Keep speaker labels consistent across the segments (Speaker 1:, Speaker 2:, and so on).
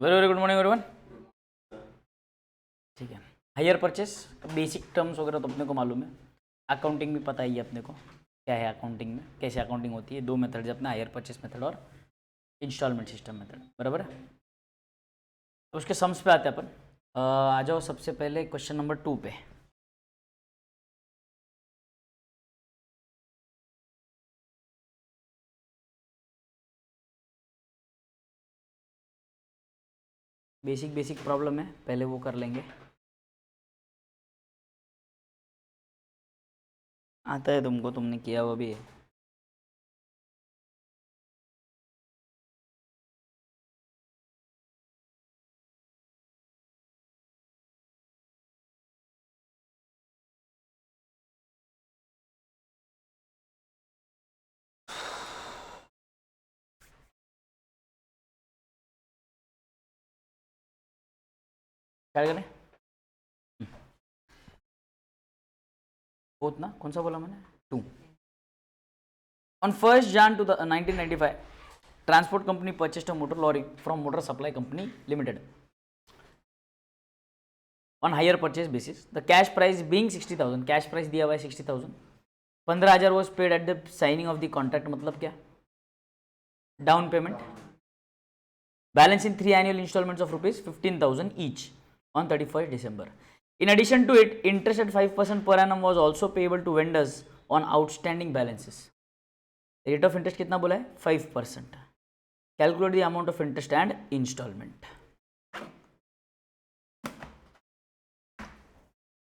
Speaker 1: Very very good morning everyone. ठीक है, hire purchase basic terms वगैरह तो अपने को मालूम है, अकाउंटिंग भी पता ही है अपने को क्या है अकाउंटिंग में, कैसे अकाउंटिंग होती है। दो मेथड है अपने, हायर परचेस मेथड और इंस्टॉलमेंट सिस्टम मेथड, बराबर है। तो उसके सम्स पे आते हैं अपन। आ जाओ सबसे पहले क्वेश्चन नंबर 2 पे। बेसिक बेसिक प्रॉब्लम है, पहले वो कर लेंगे। आता है तुमको, तुमने किया वो भी है। क्या करें, बोथ ना, कौन सा बोला मैंने, 2। On 1st Jan 1995, transport company purchased a motor lorry from Motor Supply Company Limited on hire purchase basis. The cash price being 60,000, cash price दिया हुआ है 60,000. 15,000 was paid at the signing of the contract. मतलब क्या, down payment, balance in 3 annual installments of rupees 15,000 each on 31st December. In addition to it, interest at 5% per annum was also payable to vendors on outstanding balances. Rate of interest कितना बोला है, 5%. Calculate the amount of interest and installment.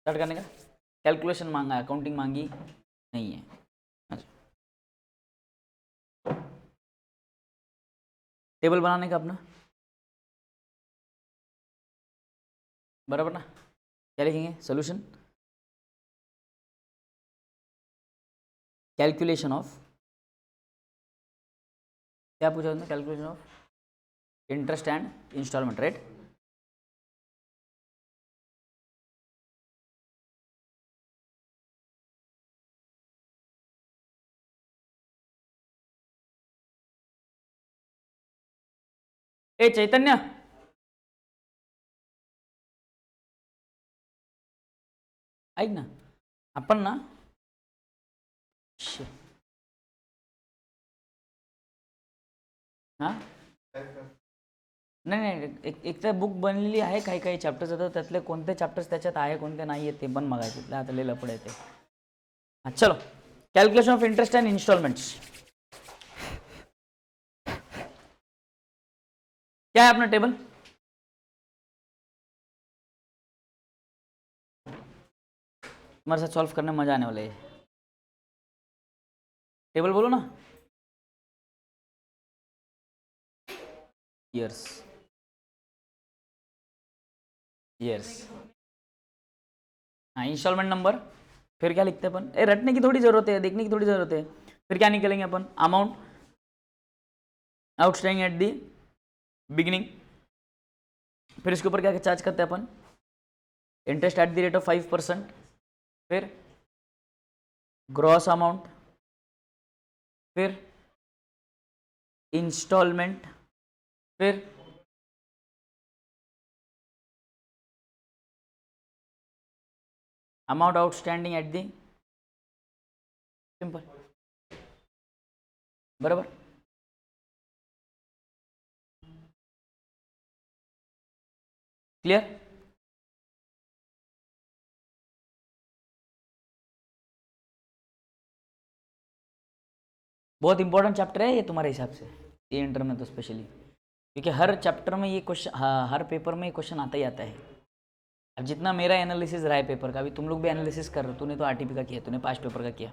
Speaker 1: Start करने का, calculation मांगा है, accounting मांगी नहीं है। अच्छा, टेबल बनाने का अपना, बराबर ना। क्या लिखेंगे, सोल्यूशन, कैलकुलेशन ऑफ, क्या पूछा उसने, calculation of interest and instalment, right. ए चैतन्य, ऐक ना, आपण ना, हां नाही नाही, एक तर बुक बनलेली आहे, काही काही चॅप्टर्स येतात, त्यातले कोणते चॅप्टर्स त्याच्यात आहे कोणते नाही आहेत ते पण बघायचे, आता लय लफडे येते। हां चलो, calculation of interest and installments. क्या है अपना टेबल, हमारे साथ सॉल्व करने में मजा आने वाला है। टेबल बोलो ना, ईयर्स, ईयर्स, हाँ इंस्टॉलमेंट नंबर, फिर क्या लिखते हैं अपन, रटने की थोड़ी जरूरत है, देखने की थोड़ी जरूरत है। फिर क्या निकलेंगे अपन, amount outstanding at the beginning, फिर इसके ऊपर क्या चार्ज करते हैं अपन, interest at the rate of 5%, फिर ग्रॉस अमाउंट, फिर इंस्टॉलमेंट, फिर amount outstanding at the, simple, बराबर। क्लियर, बहुत इंपॉर्टेंट चैप्टर है ये तुम्हारे हिसाब से, ये इंटर में तो स्पेशली, क्योंकि हर चैप्टर में ये क्वेश्चन, हाँ हर पेपर में ये क्वेश्चन आता ही आता है। अब जितना मेरा एनालिसिस रहा है पेपर का, अभी तुम लोग भी एनालिसिस कर रहे हो, तूने तो आरटीपी का किया, तूने पास्ट पेपर का किया।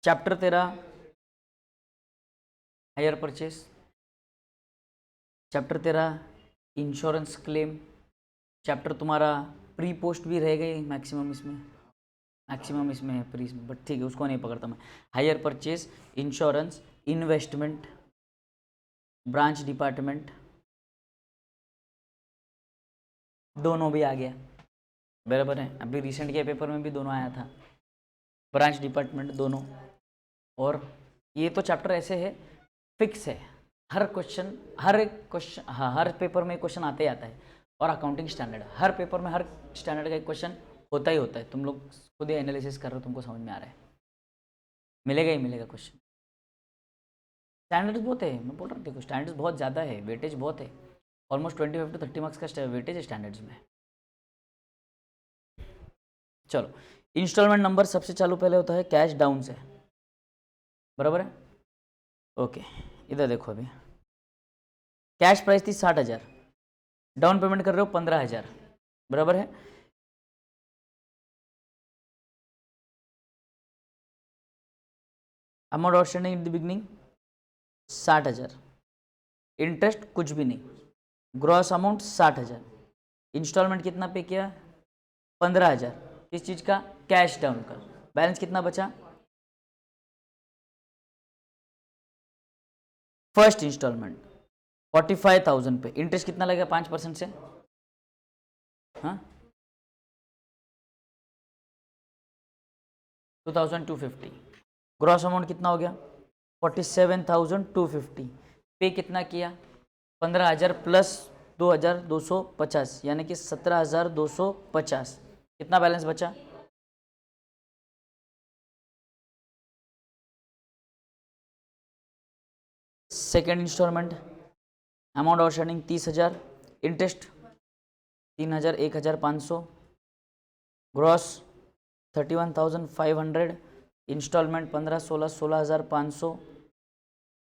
Speaker 1: चैप्टर तेरा हायर परचेस, चैप्टर तेरा इंश्योरेंस क्लेम, चैप्टर तुम्हारा प्री पोस्ट भी रह गई मैक्सिमम इसमें, मैक्सिमम इसमें है प्री, बट ठीक है उसको नहीं पकड़ता मैं। Hire purchase, insurance, investment, branch department, दोनों भी आ गया, बराबर है। अभी रिसेंट के पेपर में भी दोनों आया था, ब्रांच डिपार्टमेंट दोनों। और ये तो चैप्टर ऐसे है, फिक्स है, हर क्वेश्चन हाँ, हर पेपर में क्वेश्चन आते ही आता है। और अकाउंटिंग स्टैंडर्ड, हर पेपर में हर स्टैंडर्ड का एक क्वेश्चन होता ही होता है। तुम लोग खुद ही एनालिसिस कर रहे हो, तुमको समझ में आ रहा है, मिलेगा ही मिलेगा क्वेश्चन। स्टैंडर्ड्स बहुत है, मैं बोल रहा हूँ, देखो स्टैंडर्ड्स बहुत ज़्यादा है, वेटेज बहुत है, ऑलमोस्ट 25 to 30 मार्क्स का वेटेज है स्टैंडर्ड्स में। चलो, इंस्टॉलमेंट नंबर सबसे चालू पहले होता है कैश डाउन से, बराबर है। ओके, इधर देखो, अभी कैश प्राइस थी 60,000, डाउन पेमेंट कर रहे हो 15,000, बराबर है। Amount outstanding in the beginning 60,000, interest कुछ भी नहीं, ग्रॉस अमाउंट 60,000, इंस्टॉलमेंट कितना पे किया 15,000, किस चीज़ का, कैश डाउन का। बैलेंस कितना बचा, फर्स्ट इंस्टॉलमेंट 45,000 पे, इंटरेस्ट कितना लगेगा 5% से, हाँ 2,250, ग्रॉस अमाउंट कितना हो गया 47,250, पे कितना किया 15,000 प्लस 2,250, यानी कि 17,250, कितना बैलेंस बचा, second installment amount outstanding 30,000, interest 3,000, 1,500, gross 31,500, installment 15, 16, 16,500,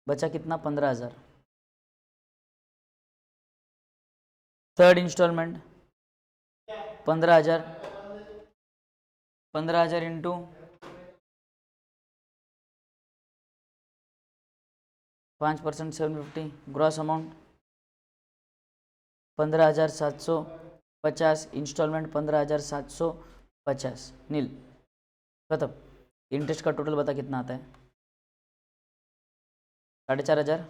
Speaker 1: बचा कितना 15,000। Third installment 15,000, 15,000 into 5%, 750, gross amount 15,750, installment 15,750, nil, खत्म। इंटरेस्ट का टोटल बता कितना आता है, 4,500,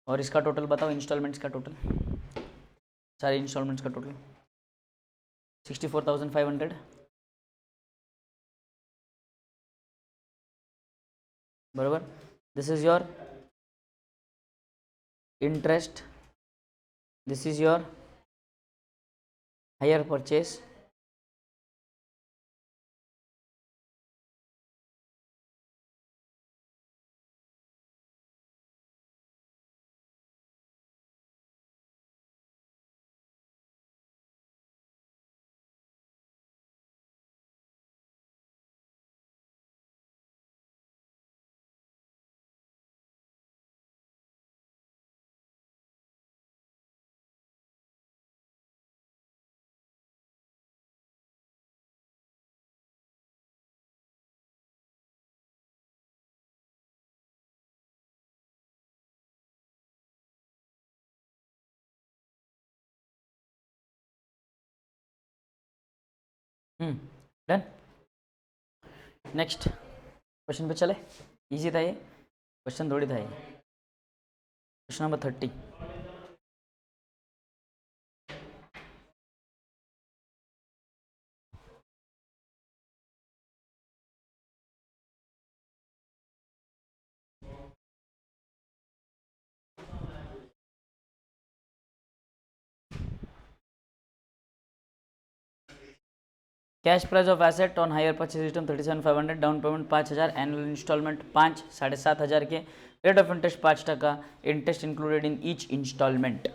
Speaker 1: और इसका टोटल बताओ, इंस्टॉलमेंट्स का टोटल, सारे इंस्टॉलमेंट्स का टोटल 64,500, बराबर। This is your interest, this is your hire purchase, done. Next question पे चले, इजी था ये क्वेश्चन, थोड़ी था ये। Question number 30, cash price of asset on hire purchase return 37,500, down payment 5,000, annual installment 5, 7,500 के, rate of interest 5%, interest included in each installment.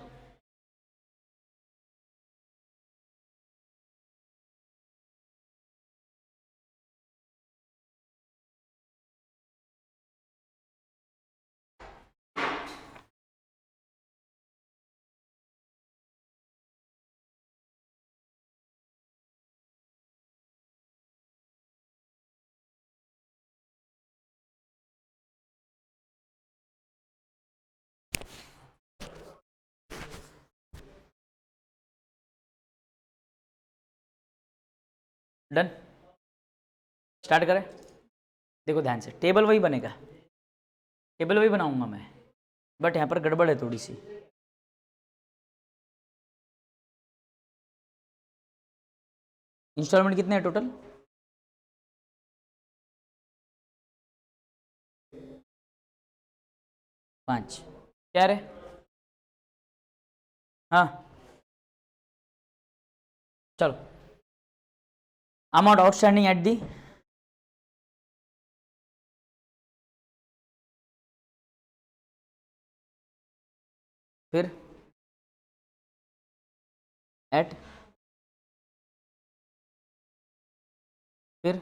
Speaker 1: Done, start करें। देखो ध्यान से, टेबल वही बनेगा, टेबल वही बनाऊंगा मैं, बट यहाँ पर गड़बड़ है थोड़ी सी। इंस्टॉलमेंट कितने हैं टोटल, 5 क्या रे? हाँ चलो, अमाउंट आउटस्टैंडिंग एट दी फिर एट फिर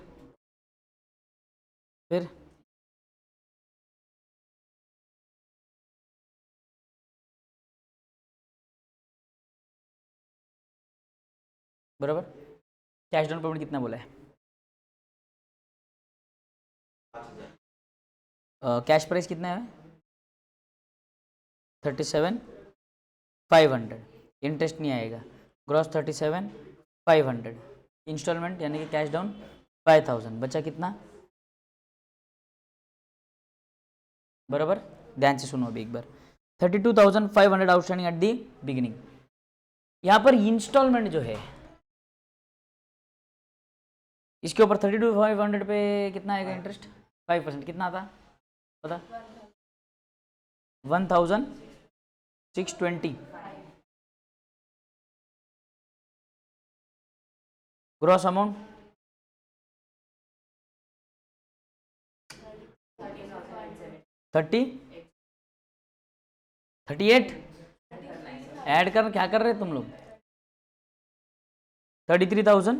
Speaker 1: बराबर। कैश डाउन पेमेंट कितना बोला है? कैश प्राइस कितना है? 37,500। इंटरेस्ट नहीं आएगा, ग्रॉस 37,500। इंस्टॉलमेंट यानी कि कैश डाउन 5,000, बचा कितना? बराबर, ध्यान से सुनो अभी एक बार। 32,500 आउटस्टैंडिंग एट दी बिगिनिंग। यहाँ पर इंस्टॉलमेंट जो है इसके ऊपर 32,500 पे कितना आएगा इंटरेस्ट? 5%। कितना आता पता? 1,620। Gross amount 38। ऐड कर, क्या कर रहे तुम लोग? 33,000।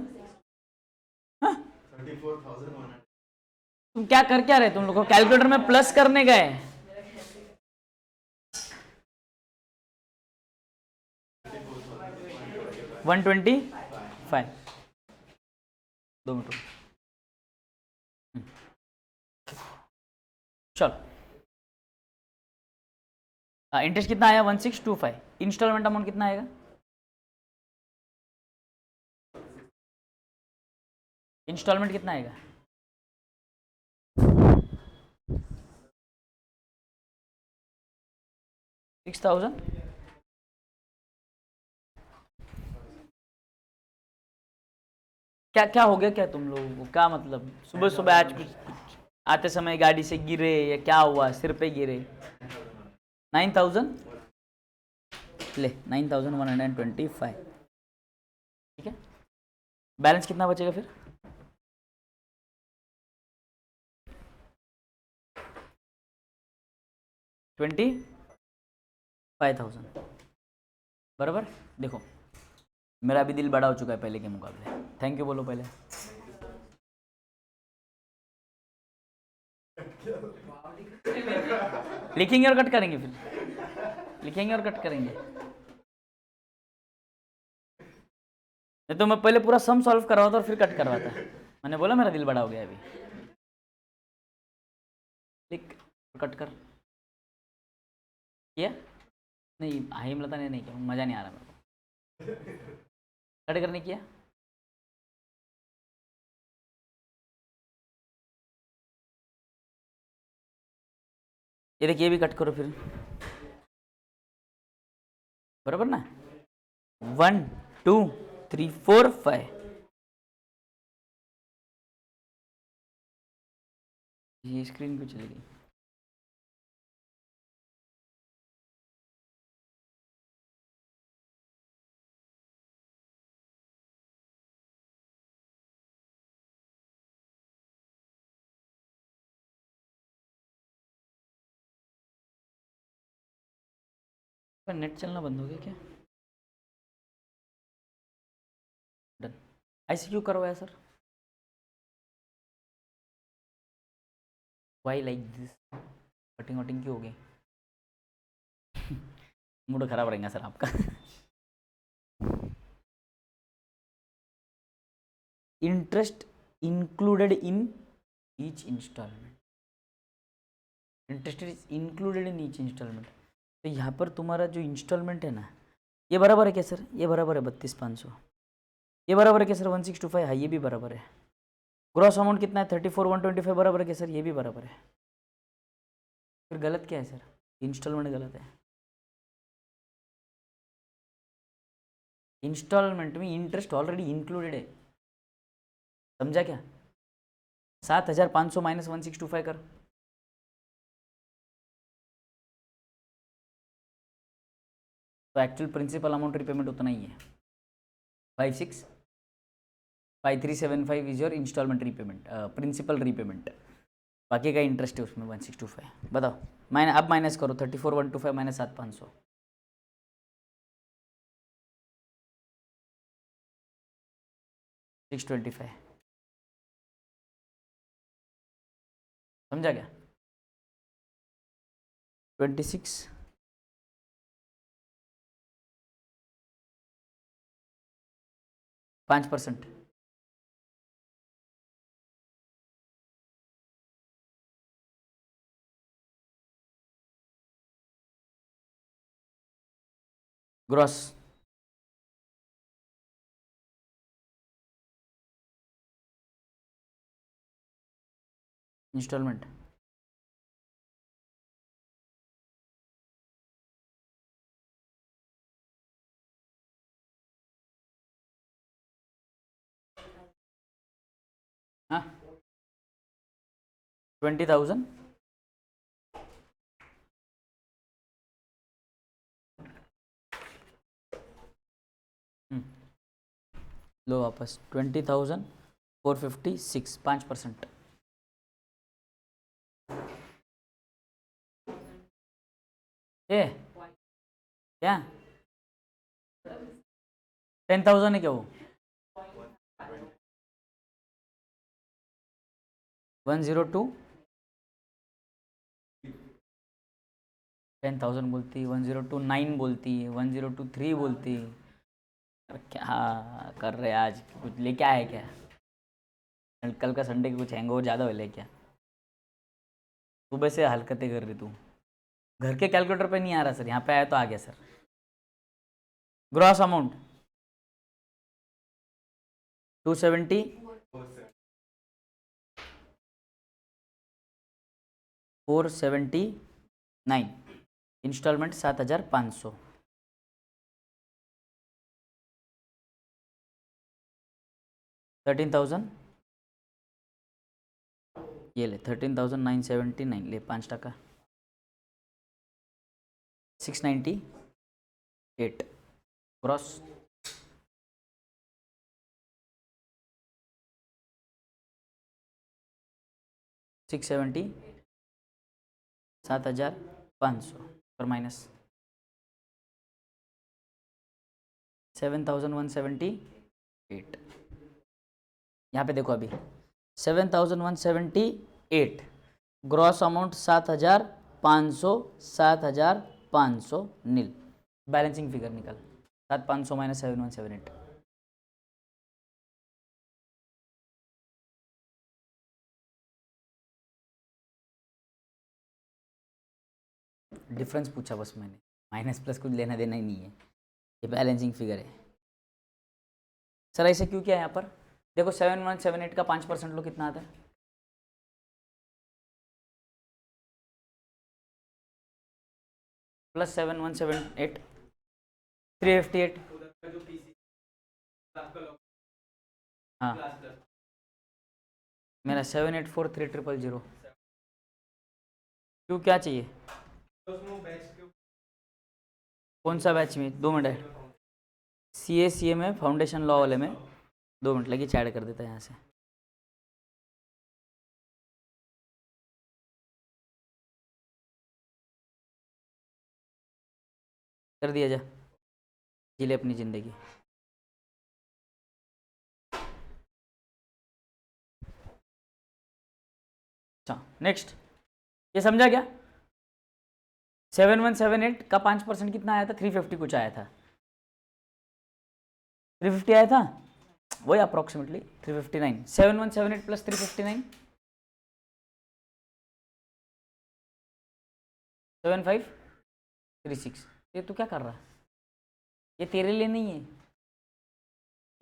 Speaker 1: तुम क्या कर क्या रहे? तुम लोग को कैलकुलेटर में प्लस करने गए? वन 125। 2 मिनट। चलो, इंटरेस्ट कितना आया? 1625। इंस्टॉलमेंट अमाउंट कितना आएगा? इंस्टॉलमेंट कितना आएगा? 6,000। क्या क्या हो गया क्या तुम लोगों को? क्या मतलब सुबह सुबह आज कुछ आते समय गाड़ी से गिरे या क्या हुआ? सिर पे गिरे? 9,000 ले, 9,125। ठीक है, बैलेंस कितना बचेगा फिर? ट्वेंटी 5,000। बराबर। देखो मेरा अभी दिल बड़ा हो चुका है पहले के मुकाबले। थैंक यू बोलो पहले। लिखेंगे और कट करेंगे, फिर लिखेंगे और कट करेंगे। नहीं तो मैं पहले पूरा सम सॉल्व करवाता और फिर कट करवाता। मैंने बोला मेरा दिल बड़ा हो गया अभी। लिख कट कर। किया नहीं? हेमलता ने नहीं किया, मजा नहीं आ रहा मेरे को। कट करने किया? ये देखिए, भी कट करो फिर। बराबर ना? 1 2 3 4 5। ये स्क्रीन क्यों चली गई? नेट चलना बंद हो गया क्या? डन। ऐसे क्यों करवाया sir? Why like this? Cutting वटिंग क्यों हो गई? मूड खराब रहेगा सर आपका। Interest included in each instalment. Interest is included in each instalment. तो यहाँ पर तुम्हारा जो इंस्टॉलमेंट है ना, ये बराबर है क्या सर? ये बराबर है 32,500। ये बराबर है क्या सर? 1,625। हाँ ये भी बराबर है। ग्रॉस अमाउंट कितना है? 34,125 बराबर है क्या सर? ये भी बराबर है। फिर गलत क्या है सर? इंस्टॉलमेंट गलत है। इंस्टॉलमेंट में इंटरेस्ट ऑलरेडी इंक्लूडेड है, समझा क्या? 7,500 माइनस 1,625 कर। तो एक्चुअल प्रिंसिपल अमाउंट रिपेमेंट उतना ही है 565375 is your installment repayment, principal repayment, बाकी का इंटरेस्ट है उसमें 1625। बताओ अब माइनस करो 34125 माइनस 7500, 625, समझा क्या? 26 5%, ग्रॉस इंस्टॉलमेंट, हाँ 20,000 लो वापस 20,456 5%, ये क्या 10,000 है क्या वो 102 10,000 बोलती, 1029 बोलती, 1023 बोलती। अरे क्या कर रहे आज, कुछ लेके आए क्या? कल का संडे की कुछ हैंगओवर ज़्यादा हो ले क्या? सुबह से हरकतें कर रही तू, घर के कैलकुलेटर पे नहीं आ रहा सर, यहाँ पे आया तो आ गया सर। ग्रॉस अमाउंट 270 479, इंस्टॉलमेंट 7,500, 13,000 ये ले 13,979 ले 5%, 698 ग्रॉस, 670 7,500 पर माइनस 7,178, यहाँ पे देखो अभी 7,178, ग्रॉस अमाउंट 7,500 7,500 नील, बैलेंसिंग फिगर निकल 7,500 माइनस 7,178, डिफरेंस पूछा बस मैंने, माइनस प्लस कुछ लेना देना ही नहीं है, ये बैलेंसिंग फिगर है सर। ऐसे क्यों किया यहाँ पर? देखो 7,178 का 5% लो कितना आता है, प्लस 7,178 358, हाँ मेरा 7,843,000, क्यों क्या चाहिए? कौन सा बैच में? 2 मिनट है, CA में फाउंडेशन लॉ वाले में 2 मिनट लगी, चैट कर देता है यहाँ से। कर दिया जा, जी ले अपनी ज़िंदगी। अच्छा नेक्स्ट, ये समझा क्या? 7,178 का 5% कितना आया था? 350 कुछ आया था, 350 आया था, वही अप्रोक्सीमेटली 359, 7,178 प्लस 359 7,536। ये तू क्या कर रहा है? ये तेरे लिए नहीं है,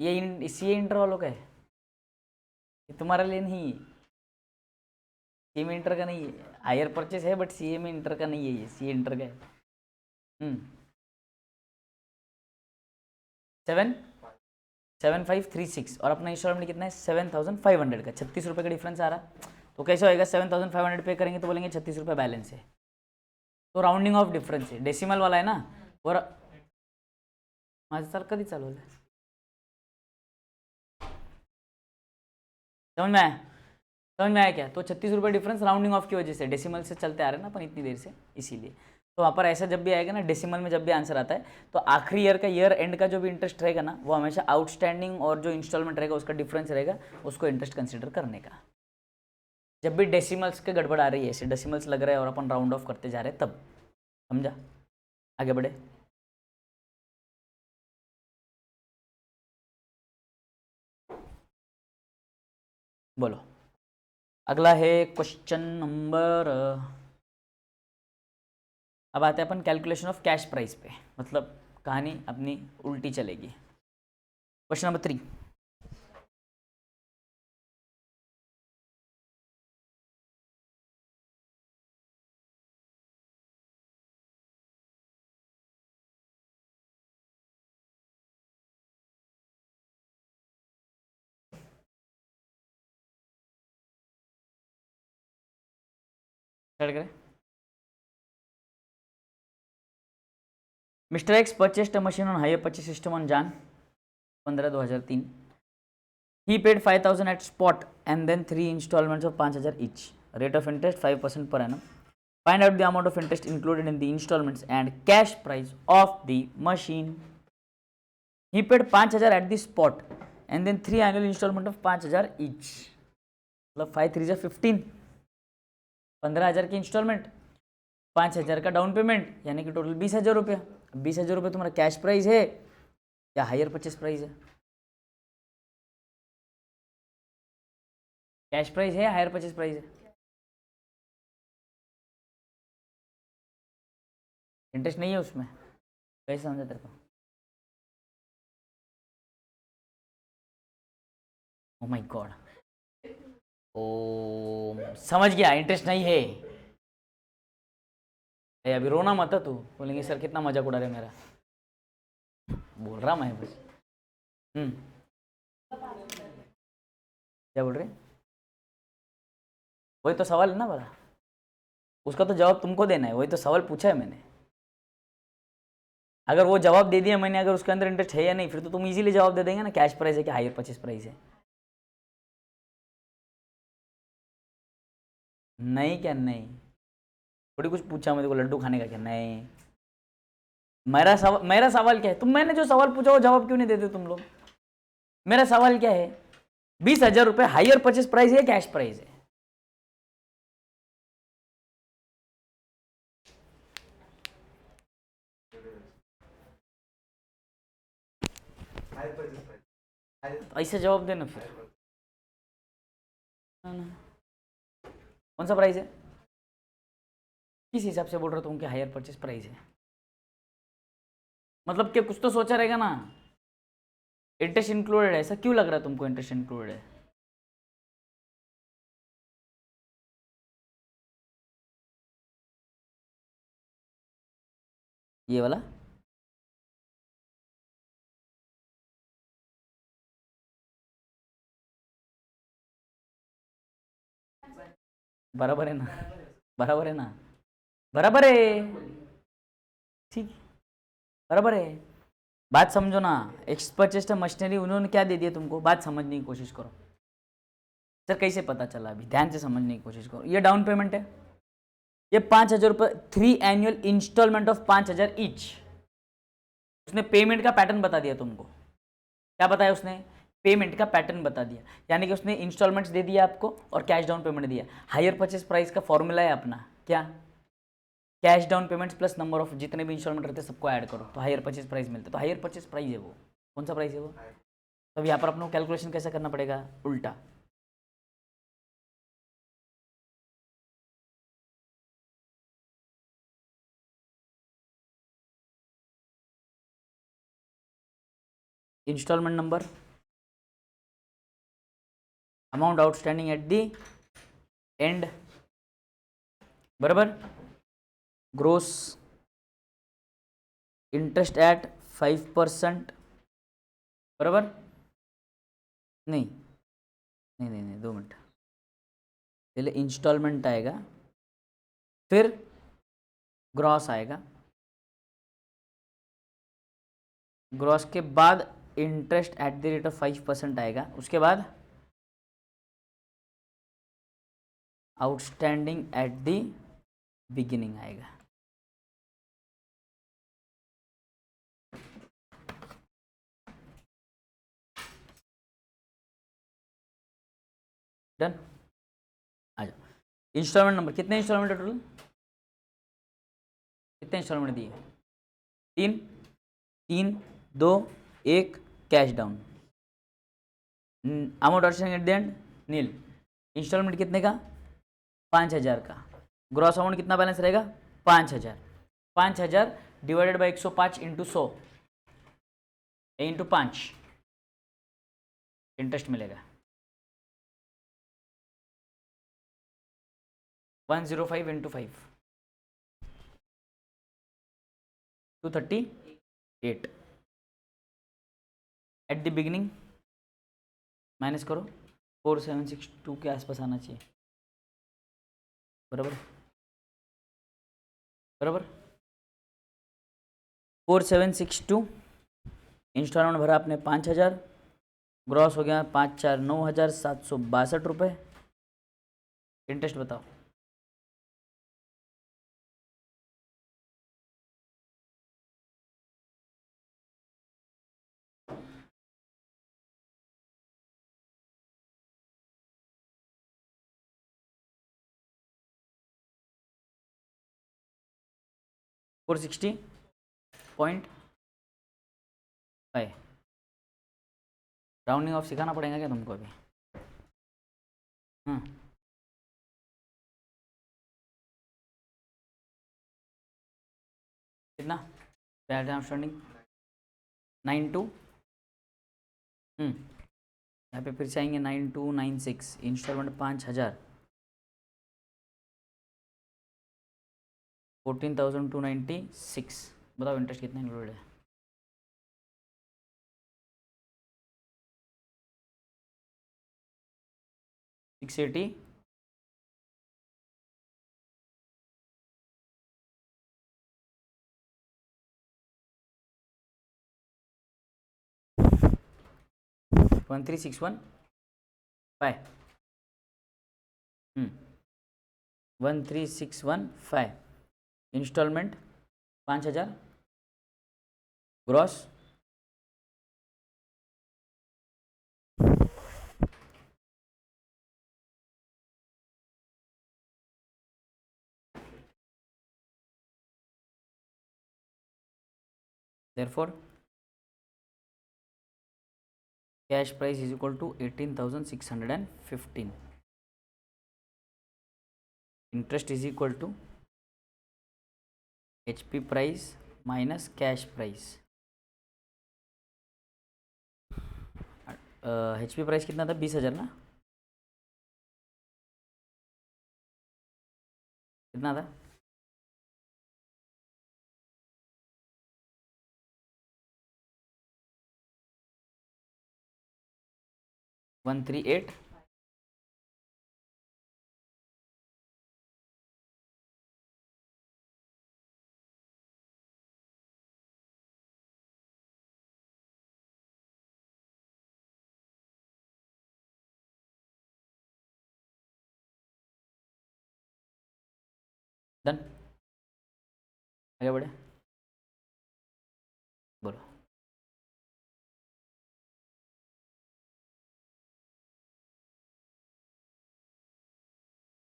Speaker 1: ये सीए इंटर वालों का है, ये तुम्हारे लिए नहीं है, सीए में इंटर का नहीं है, हायर परचेस है बट सीए में इंटर का नहीं है, ये सीए इंटर का है। 7,536 और अपना इंस्टॉलमेंट कितना है 7,500 का, 36 रुपये का डिफरेंस आ रहा। तो कैसे होएगा? 7,500 पे करेंगे तो बोलेंगे 36 रुपये बैलेंस है, तो राउंडिंग ऑफ डिफरेंस है, डेसिमल वाला है ना, और माझं साल कधी चालवलं? समझ में आया? समझ में आया क्या? तो 36 रुपये डिफरेंस राउंडिंग ऑफ की वजह से, डेसिमल से चलते आ रहे हैं ना अपन इतनी देर से, इसीलिए। तो वहाँ पर ऐसा जब भी आएगा ना, डेसिमल में जब भी आंसर आता है, तो आखिरी ईयर का, ईयर एंड का जो भी इंटरेस्ट रहेगा ना, वो हमेशा आउटस्टैंडिंग और जो इंस्टॉलमेंट रहेगा उसका डिफरेंस रहेगा, उसको इंटरेस्ट कंसिडर करने का। जब भी डेसिमल्स के गड़बड़ आ रही है, ऐसे डेसिमल्स लग रहा है और अपन राउंड ऑफ करते जा रहे हैं, तब। समझा? आगे बढ़े। बोलो, अगला है क्वेश्चन नंबर, अब आते हैं अपन कैलकुलेशन ऑफ कैश प्राइस पे, मतलब कहानी अपनी उल्टी चलेगी। क्वेश्चन नंबर 3, स्टार्ट करें। Mister x purchased a machine on hire purchase system on जान 15/2003. He paid 5,000 at spot and then 3 installments of 5,000 each. Rate of interest 5% per annum. Find out the amount of interest included in the installments and cash price of the machine. He paid 5,000 at the spot and then 3 annual installment of 5,000 each. मतलब 5 3 15, 15,000 की instalment, 5,000 का down payment, यानी कि total 20,000 रुपया। 20,000 रुपये तुम्हारा cash price है या हायर परचेस प्राइस है? कैश प्राइस है या हायर परचेस प्राइस है? इंटरेस्ट नहीं है उसमें, कैसे समझा तेरे को? ओ माय गॉड, ओ समझ गया, इंटरेस्ट नहीं है। अभी रोना मत तू, बोलेंगे सर कितना मजाक उड़ा रहे मेरा। बोल रहा मैं बस। क्या बोल रहे? वही तो सवाल है ना बड़ा, उसका तो जवाब तुमको देना है, वही तो सवाल पूछा है मैंने। अगर वो जवाब दे दिया मैंने, अगर उसके अंदर इंटरेस्ट है या नहीं, फिर तो तुम इजीली जवाब दे देंगे ना, कैश प्राइस है कि हायर परचेस प्राइस है। नहीं क्या नहीं? थोड़ी कुछ पूछा मुझे को लड्डू खाने का क्या? नहीं, मेरा सवाल क्या है? मैंने जो सवाल पूछा वो जवाब क्यों नहीं देते तुम लोग? मेरा सवाल क्या है? 20,000 रुपये हायर परचेस प्राइस है, कैश प्राइस है? ऐसे जवाब देना फिर। कौन सा प्राइस है? किस हिसाब से बोल रहे हो तुम कि हायर परचेस प्राइस है? मतलब क्या, कुछ तो सोचा रहेगा ना। इंटरेस्ट इंक्लूडेड है, ऐसा क्यों लग रहा है तुमको इंटरेस्ट इंक्लूडेड है? ये वाला बराबर है ना? बराबर है ना? बराबर है, ठीक, बराबर है। बात समझो ना, एक्स परचेस्ड मशीनरी उन्होंने क्या दे दिया तुमको, बात समझने की कोशिश करो। सर कैसे पता चला? अभी ध्यान से समझने की कोशिश करो। ये डाउन पेमेंट है, ये 5,000 रुपये, 3 एनुअल इंस्टॉलमेंट ऑफ 5,000 ईच। उसने पेमेंट का पैटर्न बता दिया तुमको। क्या बताया उसने? पेमेंट का पैटर्न बता दिया, यानी कि उसने इंस्टॉलमेंट्स दे दिया आपको और कैश डाउन पेमेंट दिया। हायर परचेस प्राइस का फॉर्मूला है अपना क्या? Cash down payments plus number of जितने भी इंस्टॉलमेंट रहते हैं सबको ऐड करो तो हायर परचेस प्राइस मिलता है। तो हायर परचेस प्राइस है वो। कौन सा प्राइस है वो? तो यहाँ पर अपने को कैलकुलेशन कैसे करना पड़ेगा? उल्टा। Installment number, amount outstanding at the end, बराबर, ग्रोस इंटरेस्ट एट 5%, बराबर। नहीं नहीं नहीं नहीं, 2 मिनट, पहले इंस्टॉलमेंट आएगा, फिर ग्रॉस आएगा, ग्रॉस के बाद interest at the rate of 5% आएगा, उसके बाद आउटस्टैंडिंग एट द बिगिनिंग आएगा। डन। आ जाओ, इंस्टॉलमेंट नंबर कितने इंस्टॉलमेंट टोटल, कितने इंस्टॉलमेंट दिए? 3, 3, 2, 1, cash down, amount at the end nil. Installment कितने का? 5,000 का। ग्रॉस अमाउंट कितना बैलेंस रहेगा? 5,000। 5,000 divided by 105 into 100 into 5 interest मिलेगा 105 into 5 238 eight the beginning minus करो 4762 के आसपास आना चाहिए, बराबर बराबर 4762। इंस्टॉलमेंट भरा आपने 5,000, ग्रॉस हो गया 5,4,9,762 रुपये। इंटरेस्ट बताओ। $460.5। राउंडिंग ऑफ सिखाना पड़ेगा क्या तुमको अभी? कितना आउटस्टैंडिंग? 92। यहाँ पे फिर से आएंगे 9296। इंस्टॉलमेंट 5,000 14,296। बताओ इंटरेस्ट कितना इंक्लूडेड है? $680। $13,615। 13,615। Installment 5,000, gross therefore cash price is equal to 18,615। interest is equal to HP price minus cash price। HP price कितना था? 20,000 ना? कितना था? $138। डन। आगे बढ़े, बोलो।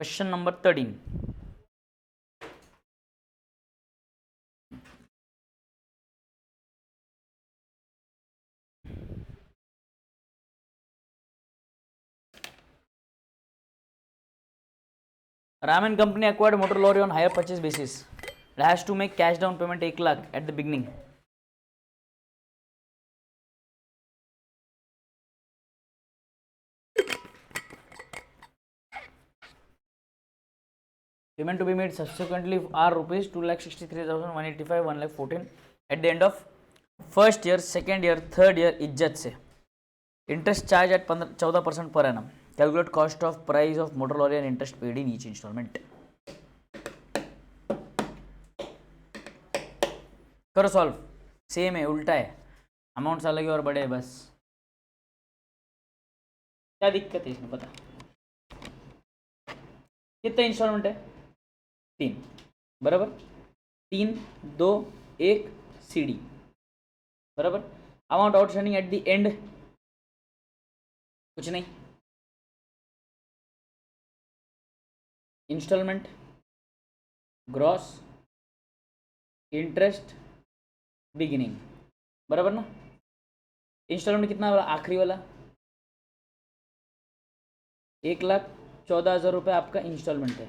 Speaker 1: Question number 13। Raman company acquired motor lorry on hire purchase basis. It has to make cash down payment 1 lakh at the beginning. Payment to be made subsequently are rupees 2,63,185, 1,14 at the end of first year, second year, third year इज्जत से। Interest charge at 14% per annum. Calculate cost of price of motor lorry and interest paid in each installment. करो solve, same है, उल्टा है। Amounts अलग है और बड़े है बस। क्या दिक्कत है इसमें पता? कितने इंस्टॉलमेंट है? 3, बराबर। 3, 2, 1 CD, बराबर। Amount outstanding at the and कुछ नहीं। इंस्टॉलमेंट, ग्रॉस, इंटरेस्ट, बिगिनिंग, बराबर ना। इंस्टॉलमेंट कितना वाला आखिरी वाला? 1,14,000 रुपये आपका इंस्टॉलमेंट है।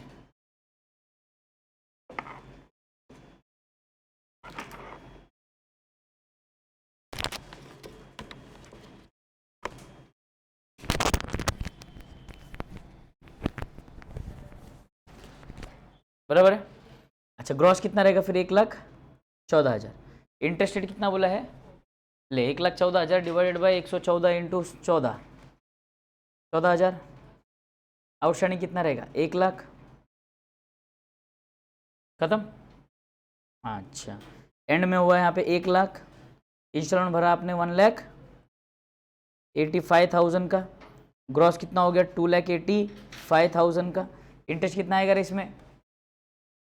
Speaker 1: बराबर है। अच्छा, ग्रॉस कितना रहेगा फिर? 1,14,000। इंटरेस्ट रेट कितना बोला है? ले 1,14,000 डिवाइडेड बाई 114 इंटू 14,000। आउटस्टैंडिंग कितना रहेगा? 1,00,000। खत्म। अच्छा, एंड में हुआ है यहाँ पे 1,00,000। इंस्टॉलमेंट भरा आपने 1,85,000 का। ग्रॉस कितना हो गया? 2,85,000 का। इंटरेस्ट कितना आएगा इसमें?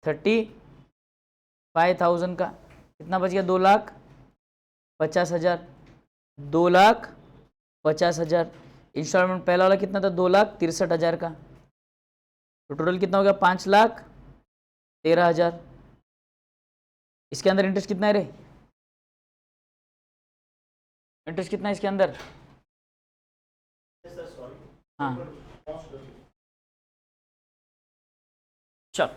Speaker 1: 35,000 का। कितना बच गया? 2,50,000। 2,50,000। इंस्टॉलमेंट पहला वाला कितना था? 2,63,000 का। तो टोटल कितना हो गया? 5,13,000। इसके अंदर इंटरेस्ट कितना है रे? इंटरेस्ट कितना है इसके अंदर? हाँ चल,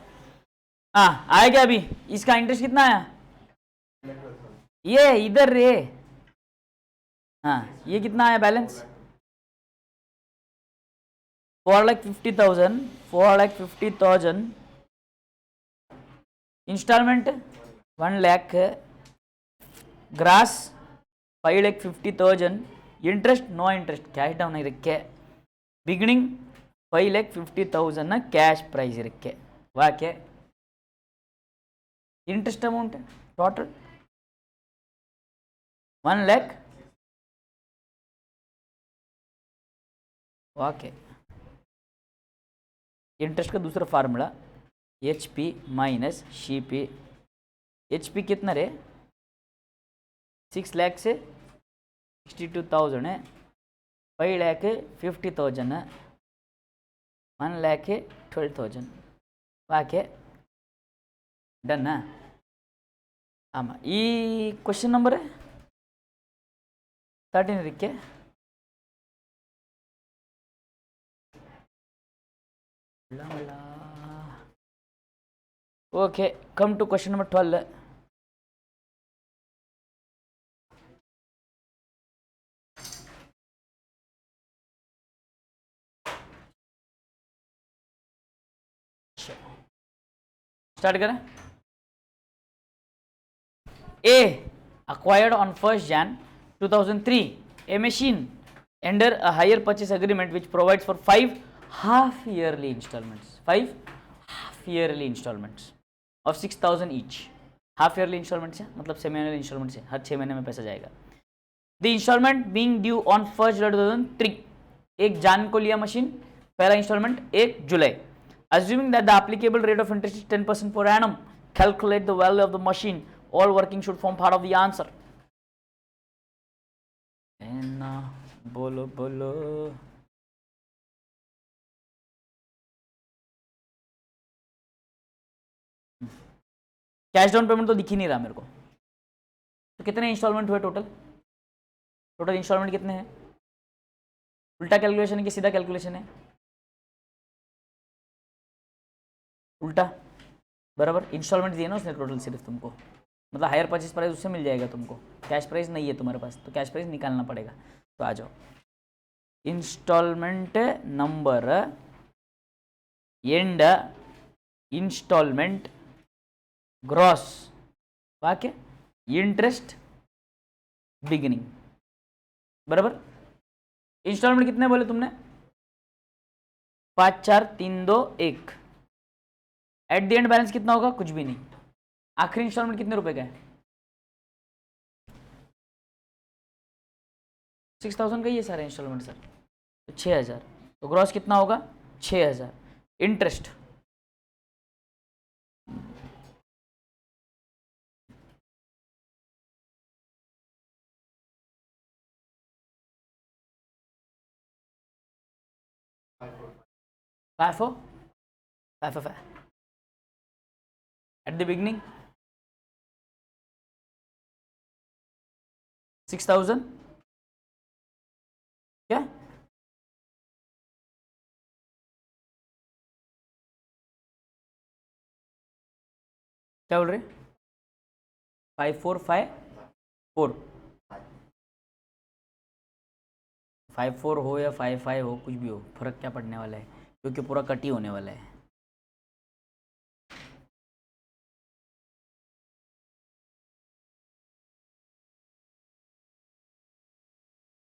Speaker 1: हाँ आया क्या अभी? इसका इंटरेस्ट कितना आया? ये इधर रे। हाँ, ये कितना आया balance? 4,50,000। 4,50,000 installment 1,00,000। Gross 5,50,000। Interest no interest, cash down नहीं रखे। बिगिनिंग 5,50,000 ना कैश प्राइस रखे। वाक्य interest amount total 1,00,000। Okay, interest का दूसरा formula HP minus CP। HP कितना रे? 6,00,000 से 62,000 है। 5,50,000 है। 1,12,000 वाके डन। आम ई क्वेश्चन नंबर 13 इरक्के। Okay, come to question number 12। Start करें। A acquired on 1st Jan 2003 a machine under a hire purchase agreement which provides for 5 half yearly installments. 5 half yearly installments of 6,000 each. Half yearly installment से मतलब semi annual instalment से हर 6 महीने में पैसा जाएगा। The installment being due on 1st July 2003। 1 Jan को लिया machine, पहला इंस्टॉलमेंट 1 जुलाई। Assuming that the applicable rate of interest is 10% per annum, calculate the value of the machine. All working should form part of the answer. बोलो बोलो। Cash down payment तो दिख ही नहीं रहा मेरे को। तो कितने इंस्टॉलमेंट हुए टोटल? टोटल इंस्टॉलमेंट कितने हैं? उल्टा कैलकुलेशन है कि सीधा कैलकुलेशन है? उल्टा, बराबर। इंस्टॉलमेंट दिए ना उसने टोटल सिर्फ तुमको, मतलब हायर परचेज प्राइस उससे मिल जाएगा तुमको। कैश प्राइस नहीं है तुम्हारे पास, तो कैश प्राइस निकालना पड़ेगा। तो आ जाओ, installment number and instalment gross वाक्य इंटरेस्ट बिगिनिंग, बराबर। इंस्टॉलमेंट कितने बोले तुमने? 5, 4, 3, 2, 1। एट द एंड बैलेंस कितना होगा? कुछ भी नहीं। आखिरी इंस्टॉलमेंट कितने रुपए का है? 6000 का ही है सारे इंस्टॉलमेंट सर, तो 6000, तो ग्रॉस कितना होगा 6000। Interest FIFO at the beginning 6000 क्या क्या बोल रहे 5454 54 हो या 55 हो, कुछ भी हो, फर्क क्या पड़ने वाला है, क्योंकि पूरा कट ही होने वाला है।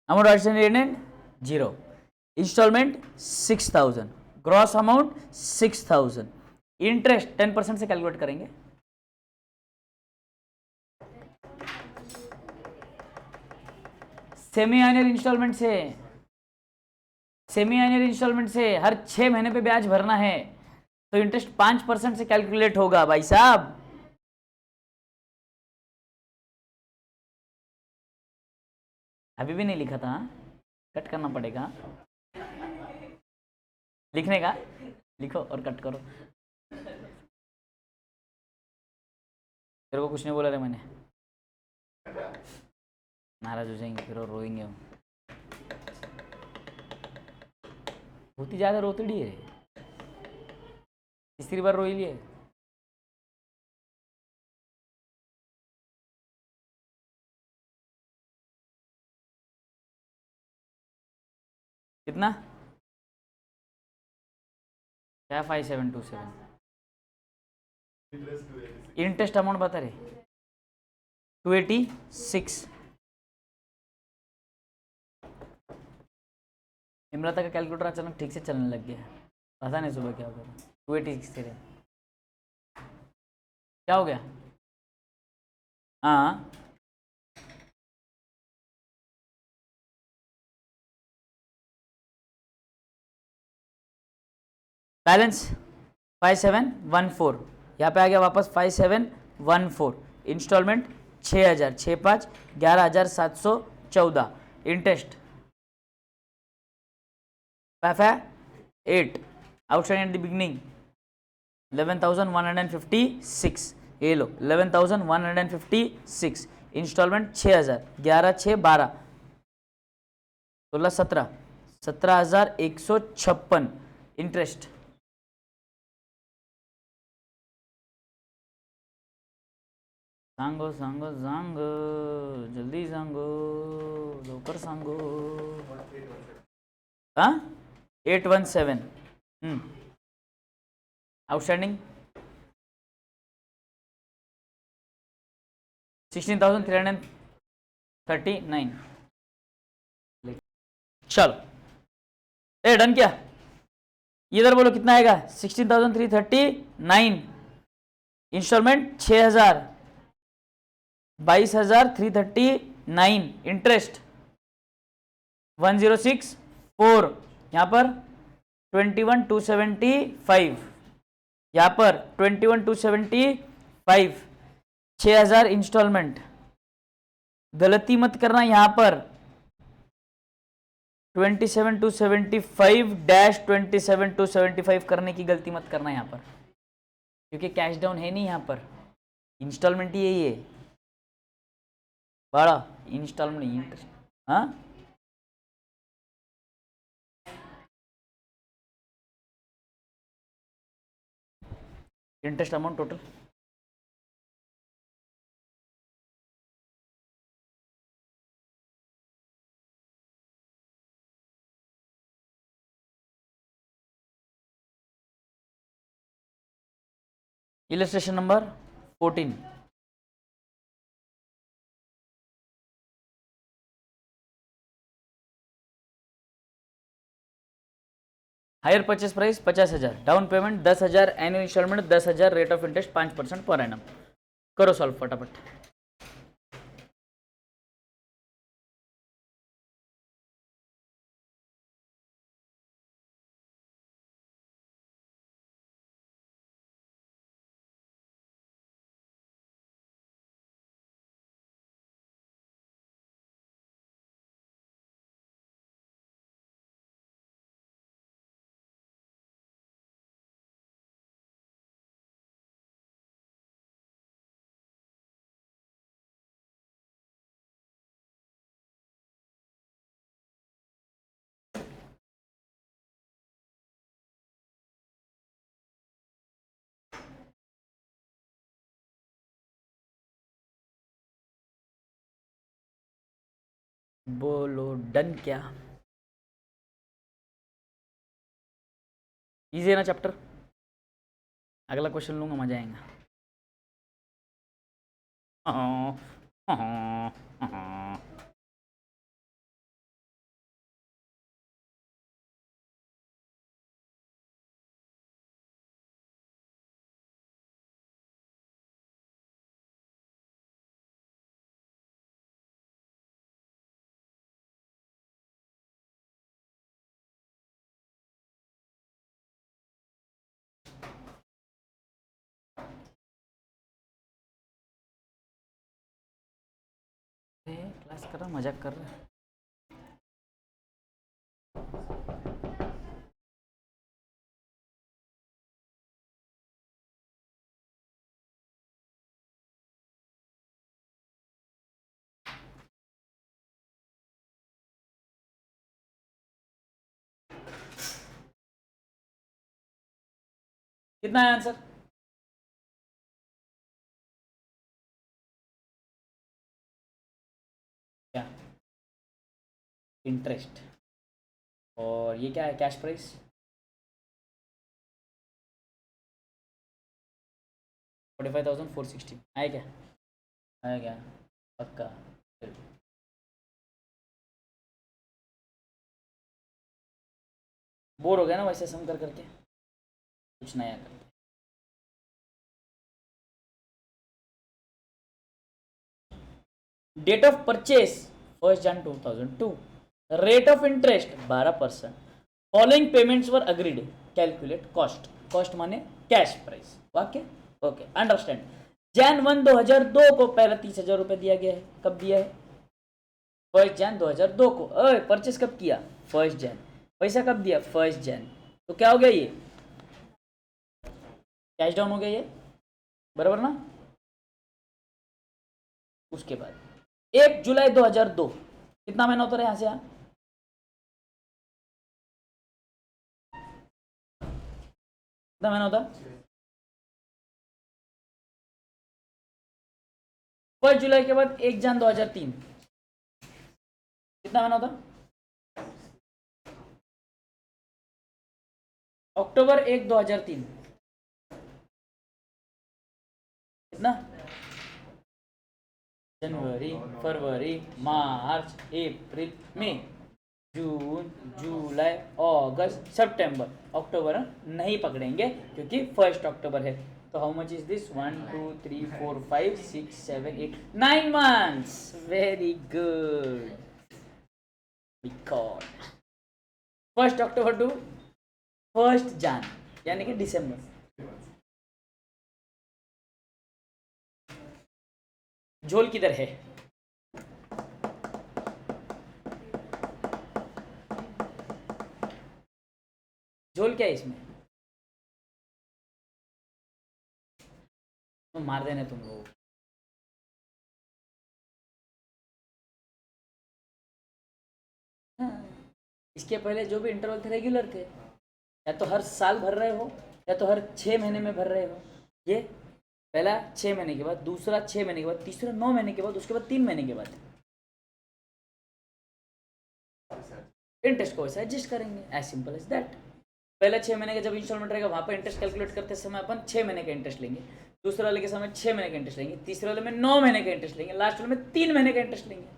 Speaker 1: Amount outstanding 0, installment 6000, gross amount 6000, interest 10% से कैलकुलेट करेंगे। सेमी एनुअल इंस्टॉलमेंट से हर 6 महीने पे ब्याज भरना है, तो इंटरेस्ट 5% से कैलकुलेट होगा भाई साहब। अभी भी नहीं लिखा था, कट करना पड़ेगा, लिखने का लिखो और कट करो। तेरे को कुछ नहीं बोला रे मैंने, नाराज हो जाएंगे फिर और रोएंगे हम। बहुत ही ज्यादा रोतड़ी है, तीसरी बार रोई लिए। कितना क्या 5727 इंटरेस्ट अमाउंट बता रहे 286। इमरता का कैलकुलेटर अचानक ठीक से चलने लग गया, पता नहीं सुबह क्या हो गया। 286 थे, क्या हो गया? हाँ बैलेंस 5714, यहाँ पे आ गया वापस 5714, installment 6000, 65 11714, interest 8, outstanding at the beginning 11156, ये लो 11156, इंस्टॉलमेंट 6000, 11 6 12 16 17 17156, इंटरेस्ट सांगो सांगो सांगो जल्दी सांगो लवकर सांगो। हाँ 817, आउटस्टैंडिंग 16,339। चलो ए डन क्या, इधर बोलो कितना आएगा 16,339, इंस्टॉलमेंट 6000, 22,339, इंटरेस्ट 1064, यहाँ पर 21,275, यहाँ पर 21,275, 6000 इंस्टॉलमेंट। गलती मत करना यहाँ पर 27,275 डैश 27,275 करने की गलती मत करना यहाँ पर, क्योंकि कैश डाउन है नहीं, यहाँ पर इंस्टॉलमेंट ही यही है बड़ा इंस्टॉलमेंट इंटरेस्ट। हाँ interest amount total illustration number 14, hire purchase price 50,000, down payment 10,000, annual installment 10,000, rate of interest 5% per annum. करो सॉल्व फटाफट। बोलो डन क्या? इजी है ना चैप्टर? अगला क्वेश्चन लूंगा, मजा आएगा। हाँ, हाँ, हाँ। क्लास कर रहा, मजाक कर रहा। कितना है आंसर? क्या? इंटरेस्ट। और ये क्या है? कैश प्राइस 45,460 आया क्या? आया क्या? पक्का? फिर बोर हो गया ना वैसे सम कर करके, कुछ नया करते। Date of purchase 1 Jan 2002, rate of interest 12%, following payments were agreed, calculate cost. Cost माने कैश प्राइस। वाक्य ओके, अंडरस्टैंड। Jan 1 2002 को पहला 30,000 रुपये दिया गया है। कब दिया है? 1 Jan 2002 को। परचेस कब किया? 1 Jan। पैसा कब दिया? 1 Jan। तो क्या हो गया? ये कैश डाउन हो गया ये, बराबर ना? उसके बाद 1 जुलाई 2002, कितना महीना होता है यहां से यहां? कितना महीना होता? 1 जुलाई के बाद 1 Jan 2003, कितना महीना होता? October 1 2003, कितना? जनवरी, फरवरी, मार्च, अप्रैल, मई, जून, जुलाई, अगस्त, सितंबर, अक्टूबर नहीं पकड़ेंगे क्योंकि 1 अक्टूबर है। तो how much is this? 1 2 3 4 5 6 7 8 9 months. Very good. God. 1 October to 1 Jan, यानी कि दिसंबर। झोल किधर है? झोल क्या है इसमें? तो मार देने तुम लोग। इसके पहले जो भी इंटरवल थे रेगुलर थे, या तो हर साल भर रहे हो या तो हर 6 महीने में भर रहे हो। ये पहला 6 महीने के बाद, दूसरा 6 महीने के बाद, तीसरा 9 महीने के बाद, उसके बाद 3 महीने के बाद इंटरेस्ट को वैसे एडजस्ट करेंगे। As simple as that. पहले 6 महीने का जब इंस्टॉलमेंट रहेगा वहां पर इंटरेस्ट कैलकुलेट करते समय अपन 6 महीने का इंटरेस्ट लेंगे, दूसरे वाले के समय 6 महीने का इंटरेस्ट लेंगे, तीसरे वाले में 9 महीने का इंटरेस्ट लेंगे, लास्ट वाले में 3 महीने का इंटरेस्ट लेंगे।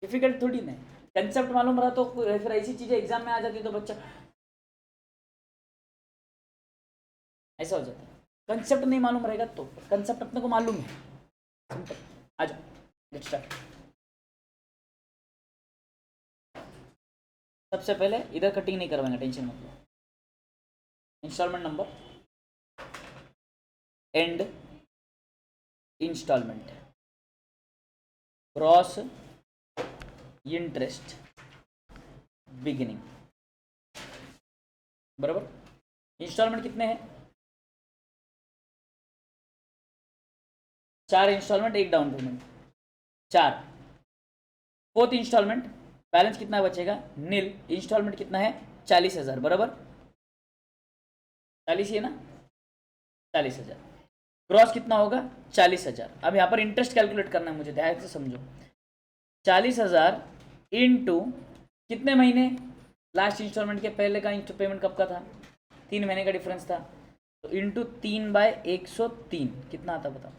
Speaker 1: डिफिकल्ट थोड़ी ना। कंसेप्ट मालूम रहा तो फिर ऐसी चीजें एग्जाम में आ जाती तो बच्चा ऐसा हो जाता है। कंसेप्ट नहीं मालूम रहेगा तो, कंसेप्ट अपने को मालूम है। सिंपल। आ जाओ, लेट्स स्टार्ट। सबसे पहले इधर कटिंग नहीं करवाएंगे, टेंशन मत लो। Instalment number, and instalment, gross interest, beginning, बराबर। इंस्टॉलमेंट कितने हैं? 4 instalment, 1 down payment, 4। Fourth instalment, balance कितना बचेगा? नील। इंस्टॉलमेंट कितना है? 40,000, बराबर। 40 ही है ना? 40,000। क्रॉस कितना होगा? 40,000। अब यहाँ पर इंटरेस्ट कैलकुलेट करना है मुझे, ध्यान से समझो। 40,000 इंटू कितने महीने, लास्ट इंस्टॉलमेंट के पहले का पेमेंट कब का था, 3 महीने का डिफरेंस था, तो इंटू 3/103 कितना आता बताओ।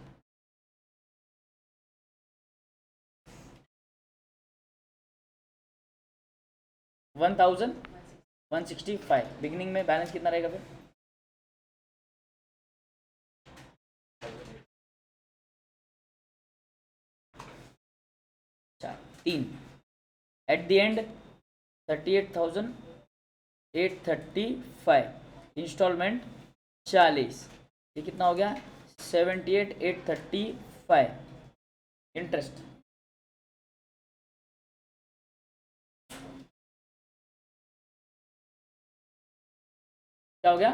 Speaker 1: $1,165। बिगिनिंग में बैलेंस कितना रहेगा फिर, तीन। एट द एंड 38,835, इंस्टॉलमेंट 40, ये कितना हो गया 78,835। इंटरेस्ट क्या हो गया,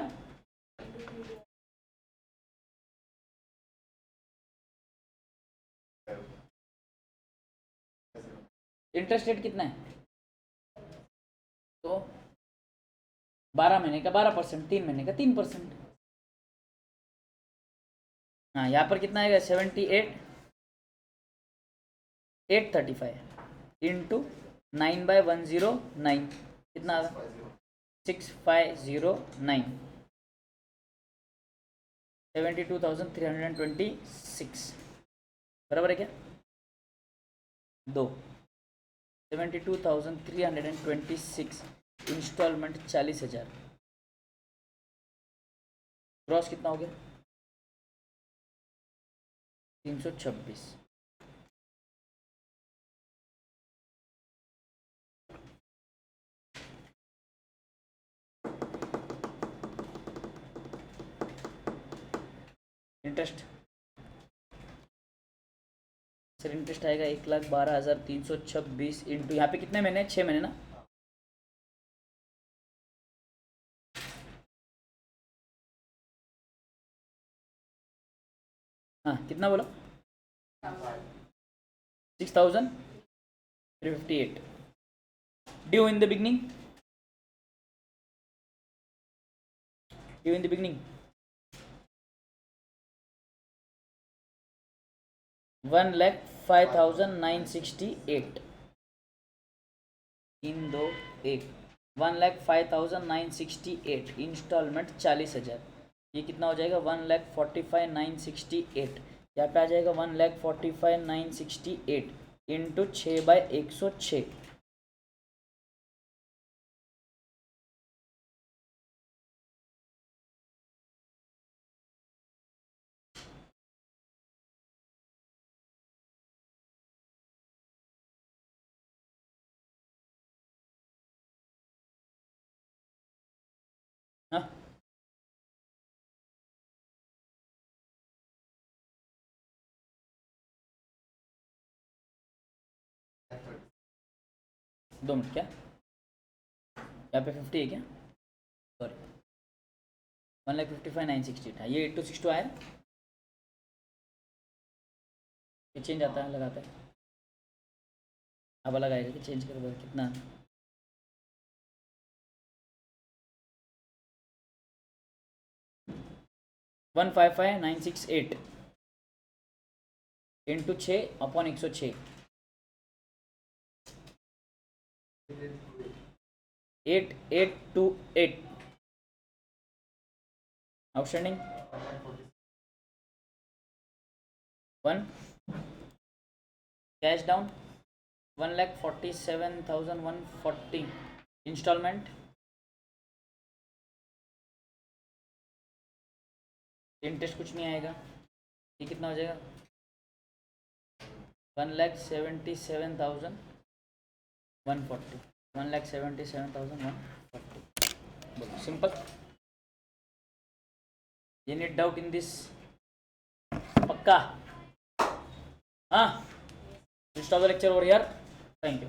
Speaker 1: इंटरेस्ट रेट कितना है, तो 12 महीने का 12%, 3 महीने का 3%। हाँ, यहाँ पर कितना आएगा 78,835 इंटू 9/109 कितना आ रहा 6509, 72,326 बराबर है क्या, 2 72,326 इंस्टॉलमेंट 40,000, ग्रॉस कितना हो गया 326। इंटरेस्ट सर, इंटरेस्ट आएगा 1,12,326 इंटू यहाँ पे कितने महीने, 6 महीने ना, हाँ कितना बोला 6,358 due in the beginning, due in the beginning 1,05,968 इन दो एक 1,05,968 इंस्टॉलमेंट 40,000, ये कितना हो जाएगा 1,45,968, यहाँ पे आ जाएगा 1,45,968 इंटू 6/106, हाँ 2 मिनट, क्या यहाँ पे 50 है क्या, सॉरी 1,55,968 था, ये 8262 आया ना, ये चेंज आता है लगाता है, अब अलग आएगा कि चेंज कर कितना, one 55,968 into 6/106, 8828 outstanding 1, cash down 1,47,140 installment, interest कुछ नहीं आएगा, ये कितना हो जाएगा 1,77,140, 1,77,140, simple. You need doubt in this? पक्का? हाँ, stop the lecture over here. Thank you.